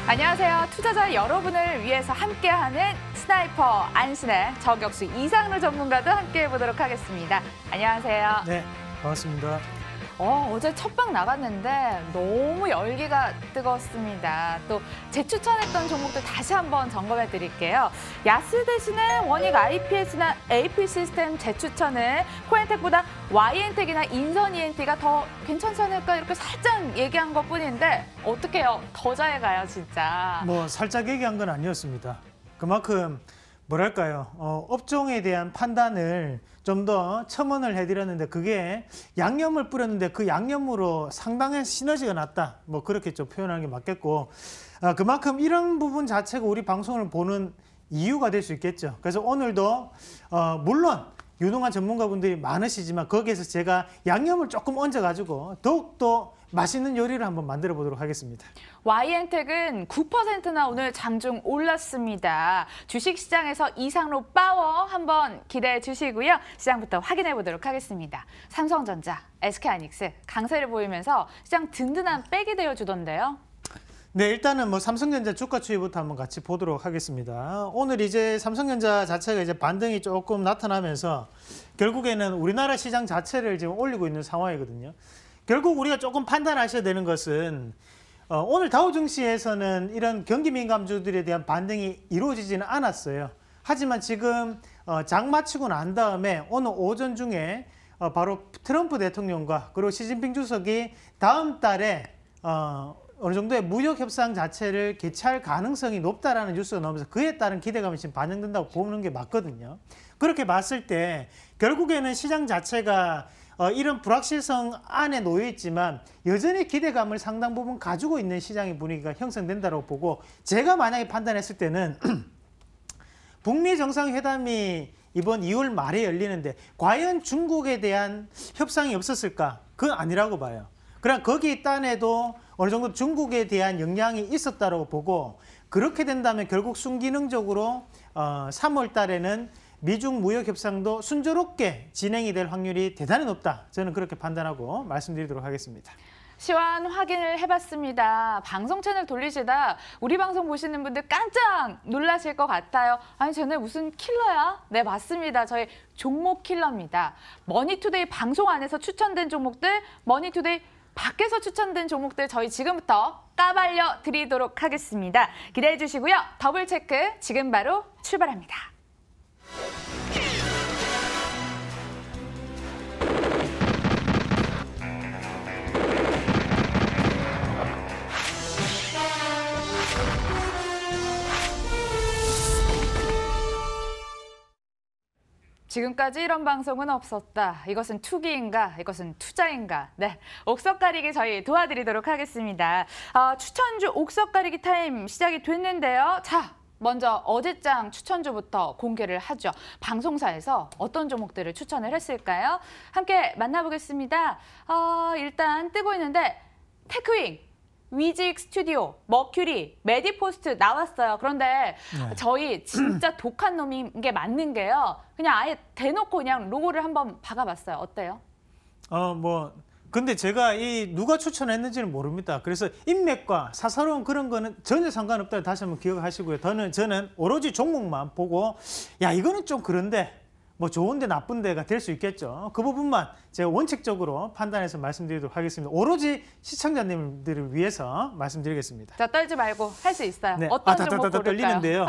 안녕하세요. 투자자 여러분을 위해서 함께하는 스나이퍼 안신의 저격수 이상로 전문가도 함께해보도록 하겠습니다. 안녕하세요. 네, 반갑습니다. 어제 첫방 나갔는데 너무 열기가 뜨거웠습니다. 또 재추천했던 종목들 다시 한번 점검해 드릴게요. 야스 대신에 원익 IPS나 AP 시스템 재추천을 코엔텍보다 Y엔텍이나 인선 ENT가 더 괜찮지 않을까 이렇게 살짝 얘기한 것뿐인데 어떡해요. 더 잘 가요, 진짜. 뭐 살짝 얘기한 건 아니었습니다. 그만큼 뭐랄까요, 업종에 대한 판단을 좀 더 첨언을 해드렸는데 그게 양념을 뿌렸는데 그 양념으로 상당한 시너지가 났다. 뭐 그렇게 좀 표현하는 게 맞겠고, 그만큼 이런 부분 자체가 우리 방송을 보는 이유가 될 수 있겠죠. 그래서 오늘도 물론 유능한 전문가분들이 많으시지만 거기에서 제가 양념을 조금 얹어가지고 더욱더 맛있는 요리를 한번 만들어 보도록 하겠습니다. Y엔텍은 9%나 오늘 장중 올랐습니다. 주식시장에서 이상로 파워 한번 기대해 주시고요. 시장부터 확인해 보도록 하겠습니다. 삼성전자, SK하이닉스 강세를 보이면서 시장 든든한 백이 되어주던데요. 네, 일단은 뭐 삼성전자 주가 추이부터 한번 같이 보도록 하겠습니다. 오늘 이제 삼성전자 자체가 이제 반등이 조금 나타나면서 결국에는 우리나라 시장 자체를 지금 올리고 있는 상황이거든요. 결국 우리가 조금 판단하셔야 되는 것은 오늘 다우 증시에서는 이런 경기 민감주들에 대한 반등이 이루어지지는 않았어요. 하지만 지금 장 마치고 난 다음에 오늘 오전 중에 바로 트럼프 대통령과 그리고 시진핑 주석이 다음 달에 어느 정도의 무역 협상 자체를 개최할 가능성이 높다라는 뉴스가 나오면서 그에 따른 기대감이 지금 반영된다고 보는 게 맞거든요. 그렇게 봤을 때 결국에는 시장 자체가 이런 불확실성 안에 놓여 있지만 여전히 기대감을 상당 부분 가지고 있는 시장의 분위기가 형성된다고 보고, 제가 만약에 판단했을 때는 북미 정상회담이 이번 2월 말에 열리는데 과연 중국에 대한 협상이 없었을까? 그건 아니라고 봐요. 그럼 거기 딴에도 어느 정도 중국에 대한 영향이 있었다고 보고, 그렇게 된다면 결국 순기능적으로 3월 달에는 미중 무역 협상도 순조롭게 진행이 될 확률이 대단히 높다. 저는 그렇게 판단하고 말씀드리도록 하겠습니다. 시황 확인을 해봤습니다. 방송 채널 돌리시다 우리 방송 보시는 분들 깜짝 놀라실 것 같아요. 아니, 쟤네 무슨 킬러야? 네, 맞습니다. 저희 종목 킬러입니다. 머니투데이 방송 안에서 추천된 종목들, 머니투데이 밖에서 추천된 종목들 저희 지금부터 까발려 드리도록 하겠습니다. 기대해 주시고요. 더블 체크 지금 바로 출발합니다. 지금까지 이런 방송은 없었다. 이것은 투기인가? 이것은 투자인가? 네, 옥석 가리기 저희 도와드리도록 하겠습니다. 추천주 옥석 가리기 타임 시작이 됐는데요. 자, 먼저 어제장 추천주부터 공개를 하죠. 방송사에서 어떤 종목들을 추천을 했을까요? 함께 만나보겠습니다. 일단 뜨고 있는데 테크윙, 위직 스튜디오, 머큐리, 메디포스트 나왔어요. 그런데 저희 진짜 독한 놈인 게 맞는 게요. 그냥 아예 대놓고 그냥 로고를 한번 박아봤어요. 어때요? 근데 제가 누가 추천했는지는 모릅니다. 그래서 인맥과 사사로운 그런 거는 전혀 상관없다는 다시 한번 기억하시고요. 저는 오로지 종목만 보고 야, 이거는 좀 그런데 뭐 좋은데 나쁜데가 될 수 있겠죠. 그 부분만 제가 원칙적으로 판단해서 말씀드리도록 하겠습니다. 오로지 시청자님들을 위해서 말씀드리겠습니다. 자, 떨지 말고 할 수 있어요. 네. 어떤 종목 고를까요? 떨리는데요.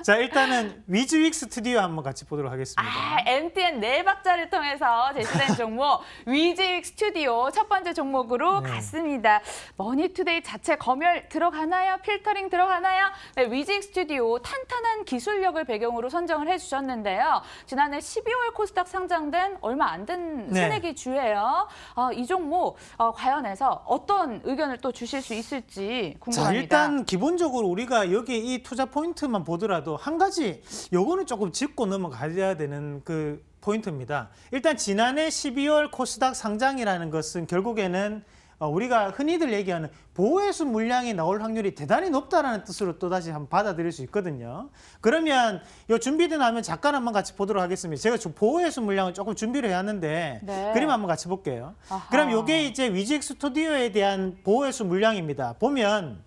자, 일단은 위즈윅 스튜디오 한번 같이 보도록 하겠습니다. MTN 4박자를 통해서 제시된 종목 위즈윅 스튜디오 첫 번째 종목으로 갔습니다. 머니투데이 자체 검열 들어가나요? 필터링 들어가나요? 네, 위즈윅 스튜디오 탄탄한 기술력을 배경으로 선정을 해주셨는데요. 지난해 12월 코스닥 상장된 얼마 안 된 새내기 주예요. 이 종목 관련해서 어떤 의견을 또 주실 수 있을지 궁금합니다. 자, 일단 기본적으로 우리가 여기 이 투자 포인트만 보더라도 한 가지 요거는 조금 짚고 넘어가야 되는 그 포인트입니다. 일단 지난해 12월 코스닥 상장이라는 것은 결국에는 우리가 흔히들 얘기하는 보호회수 물량이 나올 확률이 대단히 높다는 뜻으로 또다시 한번 받아들일 수 있거든요. 그러면 이 준비된 화면 잠깐 한번 같이 보도록 하겠습니다. 제가 보호회수 물량을 조금 준비를 해왔는데 그림 한번 같이 볼게요. 그럼 이게 이제 위즈윅 스튜디오에 대한 보호회수 물량입니다. 보면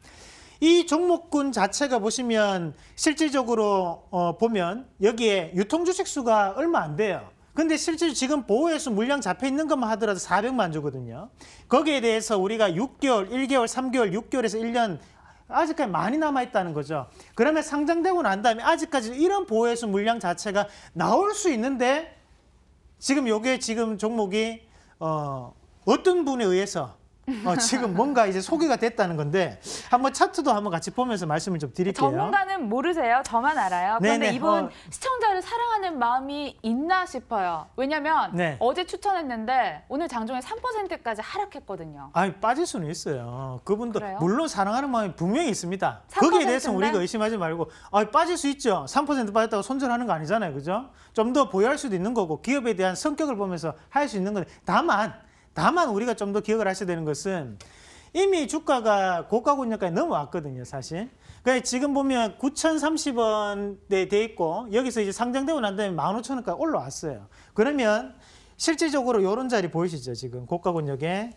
이 종목군 자체가 보시면 실질적으로 보면 여기에 유통주식 수가 얼마 안 돼요. 근데 실제로 지금 보호회수 물량 잡혀 있는 것만 하더라도 400만 주거든요. 거기에 대해서 우리가 6개월, 1개월, 3개월, 6개월에서 1년 아직까지 많이 남아있다는 거죠. 그러면 상장되고 난 다음에 아직까지 이런 보호회수 물량 자체가 나올 수 있는데 지금 요게 지금 종목이 어떤 분에 의해서 지금 뭔가 이제 소개가 됐다는 건데 한번 차트도 한번 같이 보면서 말씀을 좀 드릴게요. 전문가는 모르세요. 저만 알아요. 그런데 네네. 이분 시청자를 사랑하는 마음이 있나 싶어요. 왜냐면 네. 어제 추천했는데 오늘 장중에 3%까지 하락했거든요. 아니 빠질 수는 있어요. 그분도 그래요? 물론 사랑하는 마음이 분명히 있습니다. 3%인데? 거기에 대해서는 우리가 의심하지 말고 빠질 수 있죠. 3% 빠졌다고 손절하는 거 아니잖아요. 그죠? 좀 더 보유할 수도 있는 거고 기업에 대한 성격을 보면서 할 수 있는 건데 다만 우리가 좀 더 기억을 하셔야 되는 것은 이미 주가가 고가군역까지 넘어왔거든요, 사실. 그러니까 지금 보면 9,030원에 돼 있고 여기서 이제 상장되고 난 다음에 15,000원까지 올라왔어요. 그러면 실질적으로 이런 자리 보이시죠, 지금 고가군역에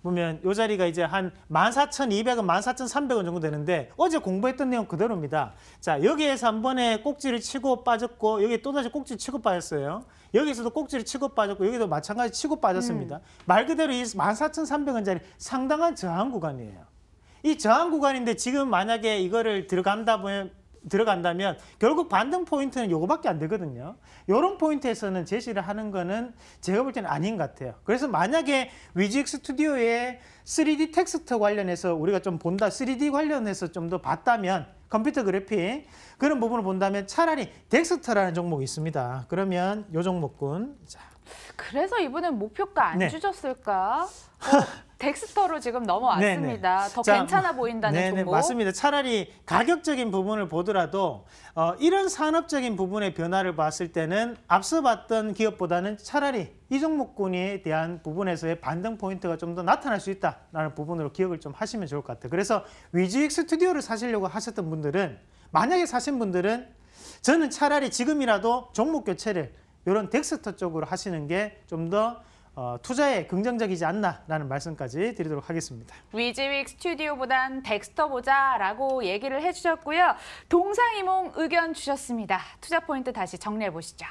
보면 이 자리가 이제 한 14,200원, 14,300원 정도 되는데 어제 공부했던 내용 그대로입니다. 자, 여기에서 한 번에 꼭지를 치고 빠졌고 여기 또다시 꼭지 치고 빠졌어요. 여기서도 꼭지를 치고 빠졌고 여기도 마찬가지 치고 빠졌습니다. 말 그대로 이 14,300원짜리 상당한 저항 구간이에요. 이 저항 구간인데 지금 만약에 이거를 들어간다면 결국 반등 포인트는 요거밖에 안 되거든요. 요런 포인트에서는 제시를 하는 거는 제가 볼 때는 아닌 것 같아요. 그래서 만약에 위지익 스튜디오의 3D 텍스트 관련해서 우리가 좀 본다, 3D 관련해서 좀 더 봤다면 컴퓨터 그래픽 그런 부분을 본다면 차라리 덱스터라는 종목이 있습니다. 그러면 요 종목군. 자. 그래서 이분은 목표가 안 네. 주셨을까? 덱스터로 지금 넘어왔습니다. 네네. 더 자, 괜찮아 보인다는 네네, 종목. 맞습니다. 차라리 가격적인 부분을 보더라도 이런 산업적인 부분의 변화를 봤을 때는 앞서 봤던 기업보다는 차라리 이 종목군에 대한 부분에서의 반등 포인트가 좀 더 나타날 수 있다라는 부분으로 기억을 좀 하시면 좋을 것 같아요. 그래서 위지익 스튜디오를 사시려고 하셨던 분들은 만약에 사신 분들은 저는 차라리 지금이라도 종목 교체를 이런 덱스터 쪽으로 하시는 게 좀 더 투자에 긍정적이지 않나라는 말씀까지 드리도록 하겠습니다. 위지윅 스튜디오보단 덱스터 보자라고 얘기를 해주셨고요. 동상이몽 의견 주셨습니다. 투자 포인트 다시 정리해 보시죠.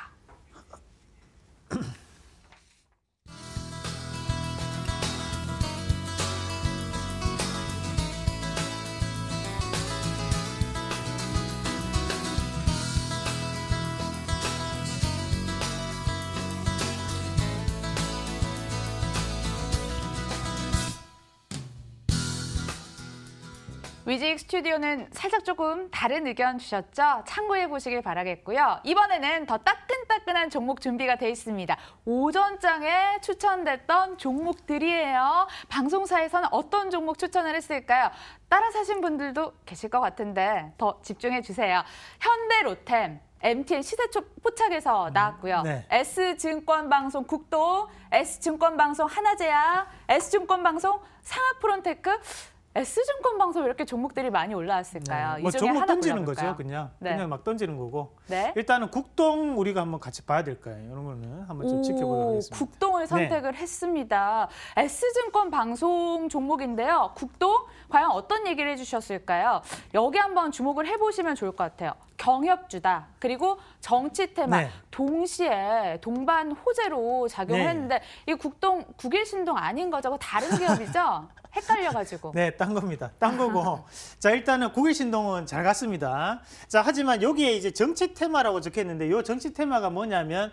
위지익 스튜디오는 살짝 조금 다른 의견 주셨죠? 참고해 보시길 바라겠고요. 이번에는 더 따끈따끈한 종목 준비가 돼 있습니다. 오전장에 추천됐던 종목들이에요. 방송사에서는 어떤 종목 추천을 했을까요? 따라 사신 분들도 계실 것 같은데 더 집중해 주세요. 현대로템, MTN 시세초 포착에서 나왔고요. 네. S증권방송 국도, S증권방송 하나제야, S증권방송 상하프론테크, S증권방송 이렇게 종목들이 많이 올라왔을까요? 네. 이 중에 종목 하나 던지는 골라볼까요? 거죠, 네. 그냥 막 던지는 거고. 네. 일단은 국동 우리가 한번 같이 봐야 될까요? 이런 거는 한번 좀 지켜보도록 하겠습니다. 국동을 선택을 했습니다. S증권 방송 종목인데요. 국동 과연 어떤 얘기를 해주셨을까요? 여기 한번 주목을 해보시면 좋을 것 같아요. 경협주다. 그리고 정치 테마 네. 동시에 동반 호재로 작용을 네. 했는데 이 국동 국일신동 아닌 거죠? 그거 다른 기업이죠? 헷갈려가지고. 네, 딴 겁니다. 딴 거고. 자, 일단은 국일신동은 잘 갔습니다. 자, 하지만 여기에 이제 정치 테마라고 적혀 있는데 이 정치 테마가 뭐냐면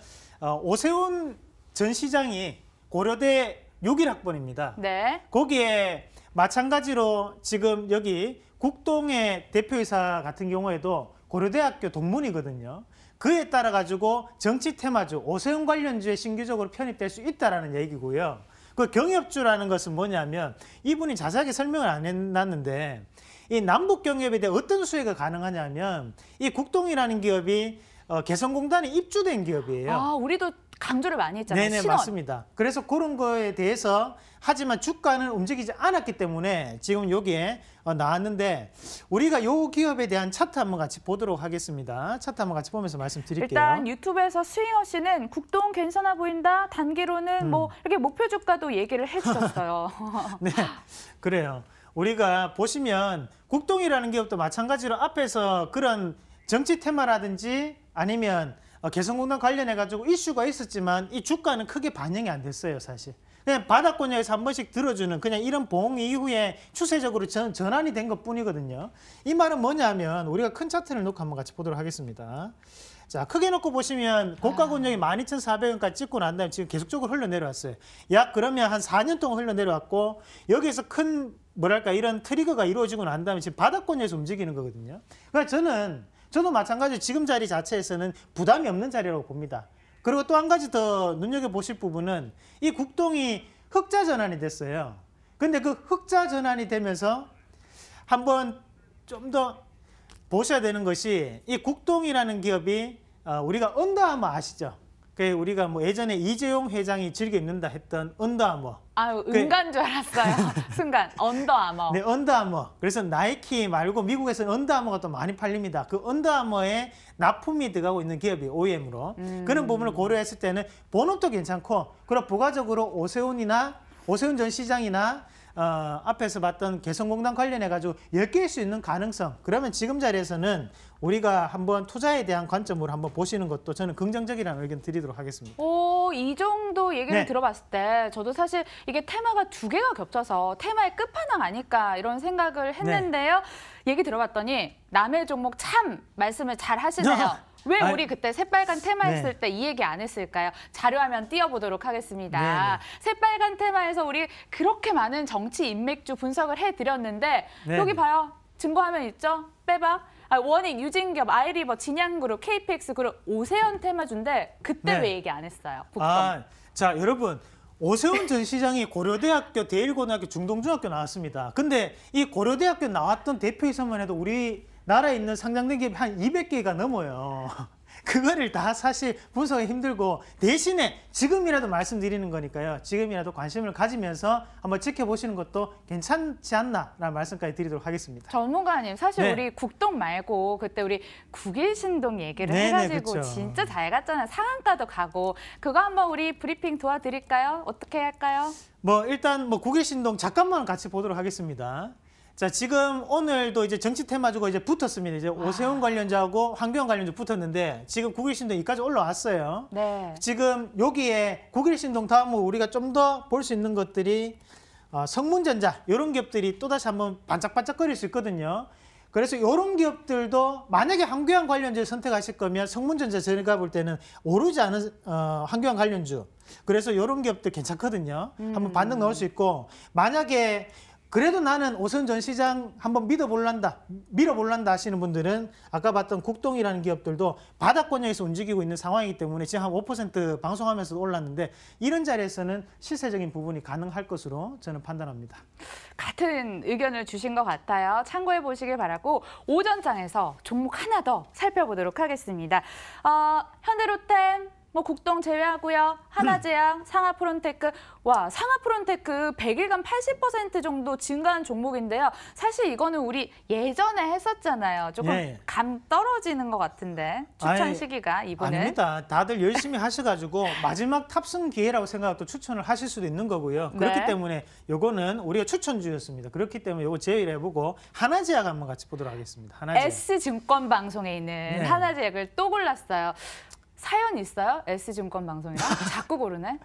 오세훈 전 시장이 고려대 6.1학번입니다. 네. 거기에 마찬가지로 지금 여기 국동의 대표이사 같은 경우에도 고려대학교 동문이거든요. 그에 따라 가지고 정치 테마주, 오세훈 관련주에 신규적으로 편입될 수 있다라는 얘기고요. 그 경협주라는 것은 뭐냐면 이분이 자세하게 설명을 안 해놨는데 이 남북 경협에 대해 어떤 수혜가 가능하냐면 이 국동이라는 기업이 개성공단에 입주된 기업이에요. 아, 우리도 강조를 많이 했잖아요. 네네, 신원. 맞습니다. 그래서 그런 거에 대해서 하지만 주가는 움직이지 않았기 때문에 지금 여기에 나왔는데 우리가 이 기업에 대한 차트 한번 같이 보도록 하겠습니다. 차트 한번 같이 보면서 말씀드릴게요. 일단 유튜브에서 스윙어 씨는 국동 괜찮아 보인다. 단기로는 뭐 이렇게 목표 주가도 얘기를 해주셨어요. 네, 그래요. 우리가 보시면 국동이라는 기업도 마찬가지로 앞에서 그런 정치 테마라든지 아니면 개성공단 관련해 가지고 이슈가 있었지만 이 주가는 크게 반영이 안 됐어요, 사실. 그냥 바닥권역에서 한 번씩 들어주는 그냥 이런 봉 이후에 추세적으로 전환이 된 것뿐이거든요. 이 말은 뭐냐면 우리가 큰 차트를 놓고 한번 같이 보도록 하겠습니다. 자, 크게 놓고 보시면 고가 권역이 12,400원까지 찍고 난 다음에 지금 계속적으로 흘러내려왔어요. 약 그러면 한 4년 동안 흘러내려왔고 여기에서 큰 뭐랄까 이런 트리거가 이루어지고 난 다음에 지금 바닥권역에서 움직이는 거거든요. 그러니까 저도 마찬가지로 지금 자리 자체에서는 부담이 없는 자리라고 봅니다. 그리고 또 한 가지 더 눈여겨보실 부분은 이 국동이 흑자 전환이 됐어요. 근데 그 흑자 전환이 되면서 한번 좀 더 보셔야 되는 것이 이 국동이라는 기업이 우리가 언더아머 아시죠? 그 우리가 뭐 예전에 이재용 회장이 즐겨 입는다 했던 언더아머. 아유, 은간 줄 알았어요. 순간 언더아머. 네, 언더아머. 그래서 나이키 말고 미국에서는 언더아머가 또 많이 팔립니다. 그 언더아머에 납품이 들어가고 있는 기업이 OEM으로 그런 부분을 고려했을 때는 본업도 괜찮고 그리고 부가적으로 오세훈 전 시장이나 앞에서 봤던 개성공단 관련해가지고 엮일 수 있는 가능성. 그러면 지금 자리에서는 우리가 한번 투자에 대한 관점으로 한번 보시는 것도 저는 긍정적이라는 의견 드리도록 하겠습니다. 오, 이 정도 얘기를 네. 들어봤을 때 저도 사실 이게 테마가 두 개가 겹쳐서 테마의 끝판왕 아닐까 이런 생각을 했는데요. 얘기 들어봤더니 남의 종목 참 말씀을 잘 하시네요. 왜 아이, 우리 그때 새빨간 테마 네. 했을 때 이 얘기 안 했을까요? 자료화면 띄워보도록 하겠습니다. 네, 네. 새빨간 테마에서 우리 그렇게 많은 정치 인맥주 분석을 해드렸는데 네, 여기 네. 봐요. 증거화면 있죠? 빼봐. 원익, 유진기업, 아이리버, 진양그룹, KPX그룹, 오세훈 테마주인데 그때 네. 왜 얘기 안 했어요? 국동. 자, 여러분. 오세훈 전 시장이 고려대학교, 대일고등학교, 중동중학교 나왔습니다. 근데 이 고려대학교 나왔던 대표이사만 해도 우리나라에 있는 상장된 기업이 한 200개가 넘어요. 그거를 다 사실 분석하기 힘들고 대신에 지금이라도 말씀드리는 거니까요. 지금이라도 관심을 가지면서 한번 지켜보시는 것도 괜찮지 않나라는 말씀까지 드리도록 하겠습니다. 전문가님, 사실 네. 우리 국동 말고 그때 우리 국일신동 얘기를 네네, 해가지고 그쵸. 진짜 잘 갔잖아요. 상한가도 가고. 그거 한번 우리 브리핑 도와드릴까요? 어떻게 할까요? 뭐 일단 뭐 국일신동 잠깐만 같이 보도록 하겠습니다. 자, 지금 오늘도 이제 정치 테마주가 이제 붙었습니다. 이제 오세훈 관련주하고 황교안 관련주 붙었는데 지금 국일신동 여기까지 올라왔어요. 네. 지금 여기에 국일신동 다음으로 우리가 좀 더 볼 수 있는 것들이 성문전자 이런 기업들이 또다시 한번 반짝반짝거릴 수 있거든요. 그래서 이런 기업들도 만약에 황교안 관련주를 선택하실 거면 성문전자 저희가 볼 때는 오르지 않은 황교안 관련주. 그래서 이런 기업들 괜찮거든요. 한번 반등 넣을 수 있고 만약에 그래도 나는 오세훈 전 시장 한번 밀어볼란다 하시는 분들은 아까 봤던 국동이라는 기업들도 바닥권역에서 움직이고 있는 상황이기 때문에 지금 한 5% 방송하면서 올랐는데 이런 자리에서는 실세적인 부분이 가능할 것으로 저는 판단합니다. 같은 의견을 주신 것 같아요. 참고해 보시길 바라고 오전장에서 종목 하나 더 살펴보도록 하겠습니다. 현대로템, 뭐 국동 제외하고요. 하나제약, 상하프론테크. 와, 상하프론테크 100일간 80% 정도 증가한 종목인데요. 사실 이거는 우리 예전에 했었잖아요. 조금 예. 감 떨어지는 것 같은데 추천 아이, 시기가 이번에. 아닙니다. 다들 열심히 하셔가지고 마지막 탑승 기회라고 생각하고 또 추천을 하실 수도 있는 거고요. 그렇기 네. 때문에 요거는 우리가 추천주였습니다. 그렇기 때문에 요거 제외를 해보고 하나제약 한번 같이 보도록 하겠습니다. 하나제약. S증권 방송에 있는 네. 하나제약을 또 골랐어요. 사연 있어요? S증권 방송이랑? 자꾸 고르네.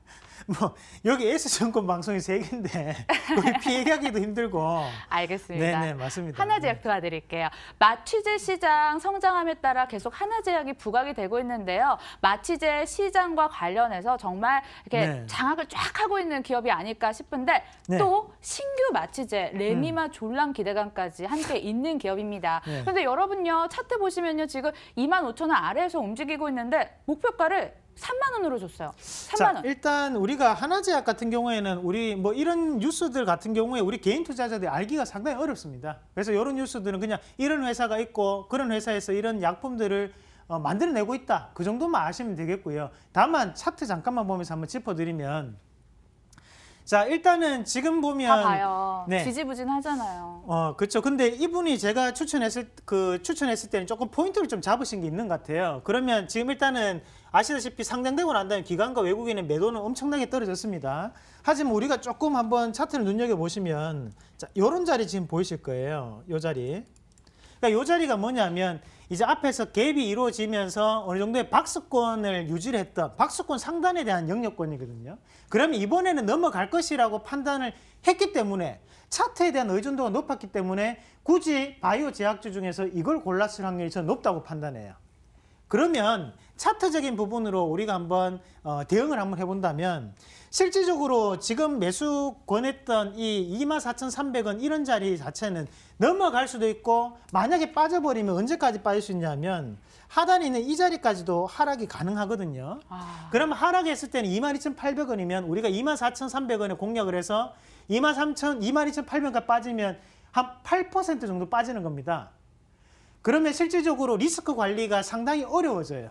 뭐 여기 S증권 방송이 3개인데 우리 피해가기도 힘들고. 알겠습니다. 네네, 맞습니다. 하나제약 도와드릴게요. 마취제 시장 성장함에 따라 계속 하나제약이 부각이 되고 있는데요. 마취제 시장과 관련해서 정말 이렇게 네. 장악을 쫙 하고 있는 기업이 아닐까 싶은데 네. 또 신규 마취제 레미마 졸람 기대감까지 함께 있는 기업입니다. 네. 그런데 여러분요 차트 보시면요 지금 25,000원 아래에서 움직이고 있는데 목표가를 3만 원으로 줬어요. 3만 자, 원. 일단 우리가 하나제약 같은 경우에는 우리 뭐 이런 뉴스들 같은 경우에 우리 개인 투자자들이 알기가 상당히 어렵습니다. 그래서 이런 뉴스들은 그냥 이런 회사가 있고 그런 회사에서 이런 약품들을 만들어내고 있다. 그 정도만 아시면 되겠고요. 다만 차트 잠깐만 보면서 한번 짚어드리면 자, 일단은 지금 보면 다 봐요. 네. 지지부진하잖아요. 그렇죠. 근데 이분이 제가 추천했을 때는 조금 포인트를 좀 잡으신 게 있는 것 같아요. 그러면 지금 일단은 아시다시피 상장되고 난 다음에 기관과 외국인의 매도는 엄청나게 떨어졌습니다. 하지만 우리가 조금 한번 차트를 눈여겨보시면 자, 요런 자리 지금 보이실 거예요. 요 자리. 그러니까 요 자리가 뭐냐면 이제 앞에서 갭이 이루어지면서 어느 정도의 박스권을 유지를 했던 박스권 상단에 대한 영역권이거든요. 그러면 이번에는 넘어갈 것이라고 판단을 했기 때문에 차트에 대한 의존도가 높았기 때문에 굳이 바이오 제약주 중에서 이걸 골랐을 확률이 저는 높다고 판단해요. 그러면 차트적인 부분으로 우리가 한번 대응을 한번 해본다면 실질적으로 지금 매수 권했던 이 24,300원 이런 자리 자체는 넘어갈 수도 있고 만약에 빠져버리면 언제까지 빠질 수 있냐면 하단에 있는 이 자리까지도 하락이 가능하거든요. 그러면 하락했을 때는 22,800원이면 우리가 24,300원에 공략을 해서 22,800원까지 빠지면 한 8% 정도 빠지는 겁니다. 그러면 실질적으로 리스크 관리가 상당히 어려워져요.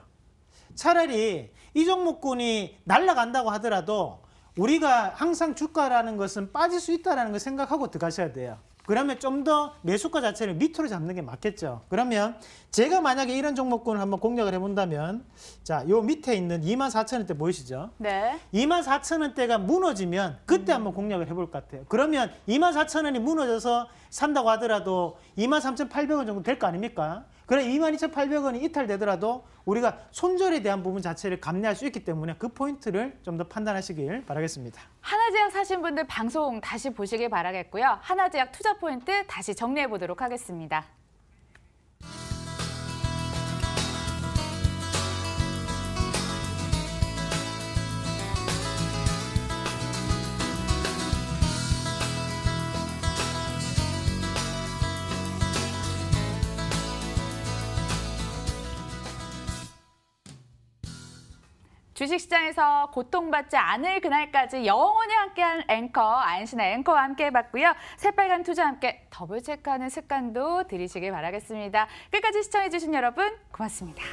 차라리 이 종목군이 날아간다고 하더라도 우리가 항상 주가라는 것은 빠질 수 있다는 걸 생각하고 들어가셔야 돼요. 그러면 좀 더 매수가 자체를 밑으로 잡는 게 맞겠죠. 그러면 제가 만약에 이런 종목군을 한번 공략을 해본다면 자, 요 밑에 있는 24,000원대 보이시죠? 네. 24,000원대가 무너지면 그때 한번 공략을 해볼 것 같아요. 그러면 24,000원이 무너져서 산다고 하더라도 23,800원 정도 될 거 아닙니까? 그래 22,800원이 이탈되더라도 우리가 손절에 대한 부분 자체를 감내할 수 있기 때문에 그 포인트를 좀 더 판단하시길 바라겠습니다. 하나제약 사신 분들 방송 다시 보시길 바라겠고요. 하나제약 투자 포인트 다시 정리해 보도록 하겠습니다. 주식시장에서 고통받지 않을 그날까지 영원히 함께한 앵커, 안신의 앵커와 함께 해봤고요. 새빨간 투자와 함께 더블 체크하는 습관도 들이시길 바라겠습니다. 끝까지 시청해주신 여러분 고맙습니다.